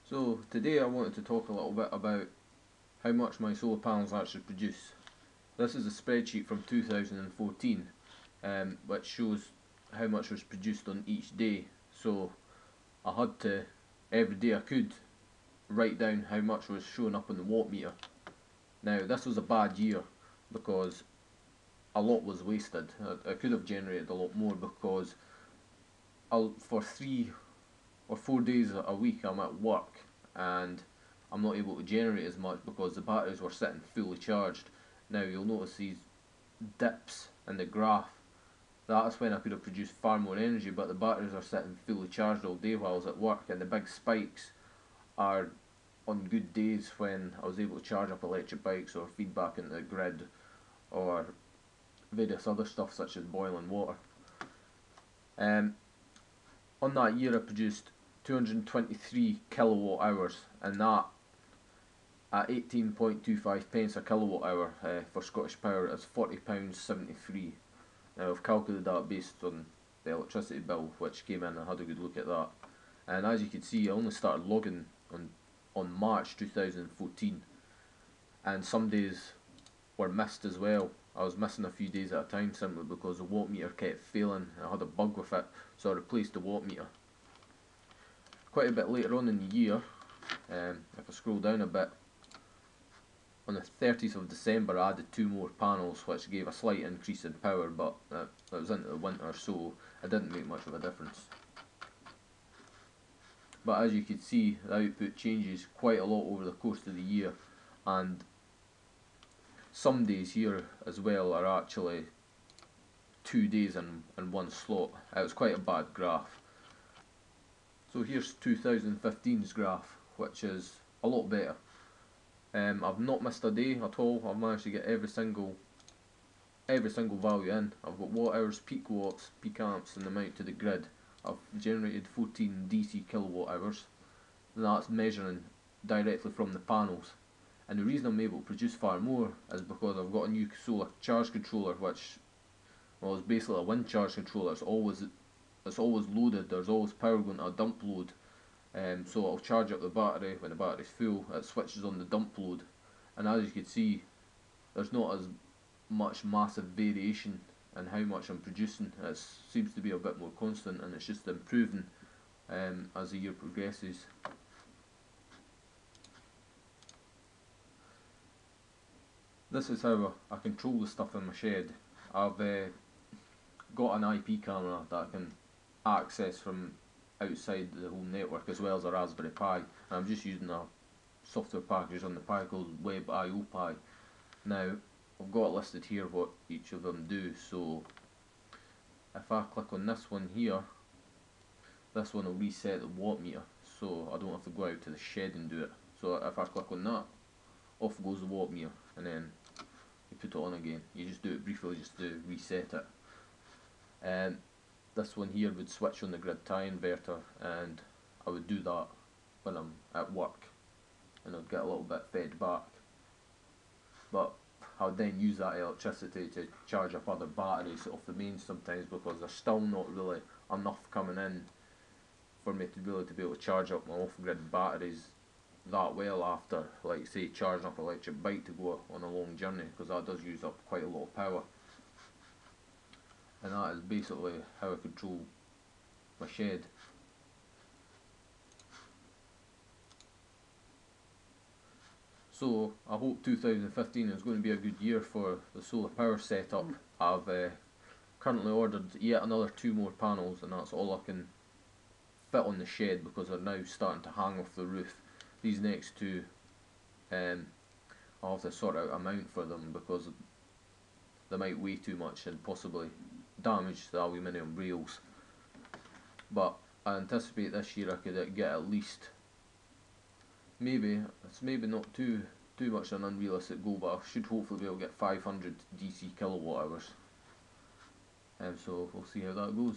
So today I wanted to talk a little bit about how much my solar panels actually produce. This is a spreadsheet from 2014 which shows how much was produced on each day. So I had to, every day I could, write down how much was showing up on the watt meter. Now this was a bad year because a lot was wasted. I could have generated a lot more because for 3 or 4 days a week I'm at work and I'm not able to generate as much because the batteries were sitting fully charged. Now you'll notice these dips in the graph. That's when I could have produced far more energy, but the batteries are sitting fully charged all day while I was at work, and the big spikes are on good days when I was able to charge up electric bikes or feed back into the grid or various other stuff such as boiling water. On that year I produced 223 kilowatt hours, and that at 18.25 pence a kilowatt hour for Scottish Power is £40.73. Now I've calculated that based on the electricity bill which came in and had a good look at that. And as you can see, I only started logging on March 2014, and some days were missed as well. I was missing a few days at a time simply because the watt meter kept failing. I had a bug with it, so I replaced the watt meter. Quite a bit later on in the year, if I scroll down a bit, on the 30th of December I added 2 more panels which gave a slight increase in power, but it was into the winter so it didn't make much of a difference. But as you can see, the output changes quite a lot over the course of the year, and some days here as well are actually 2 days in one slot. It was quite a bad graph. So here's 2015's graph, which is a lot better. I've not missed a day at all. I've managed to get every single value in. I've got watt hours, peak watts, peak amps, and the amount to the grid. I've generated 14 DC kilowatt hours, and that's measuring directly from the panels. And the reason I'm able to produce far more is because I've got a new solar charge controller, which, well, is basically a wind charge controller. It's always loaded. There's always power going to a dump load. So I'll charge up the battery. When the battery's full, it switches on the dump load, and as you can see, there's not as much massive variation in how much I'm producing. It seems to be a bit more constant, and it's just improving as the year progresses. This is how I control the stuff in my shed. I've got an IP camera that I can access from outside the home network, as well as a Raspberry Pi, and I'm just using a software package on the Pi called WebIO Pi. Now I've got listed here what each of them do, so if I click on this one here, this one will reset the watt meter, so I don't have to go out to the shed and do it. So if I click on that, off goes the watt meter, and then you put it on again. You just do it briefly just to reset it. And this one here would switch on the grid tie inverter, and I would do that when I'm at work, and I'd get a little bit fed back. But I would then use that electricity to charge up other batteries off the mains sometimes, because there's still not really enough coming in for me to really be able to charge up my off-grid batteries that well after, like say, charging up an electric bike to go on a long journey, because that does use up quite a lot of power. And that is basically how I control my shed. So I hope 2015 is going to be a good year for the solar power setup. I've currently ordered yet another 2 more panels, and that's all I can fit on the shed because they're now starting to hang off the roof. These next 2, I'll have to sort out a mount for them because they might weigh too much and possibly damage the aluminium rails. But I anticipate this year I could get at least, it's maybe not too much an unrealistic goal, but I should hopefully be able to get 500 DC kilowatt hours. So we'll see how that goes.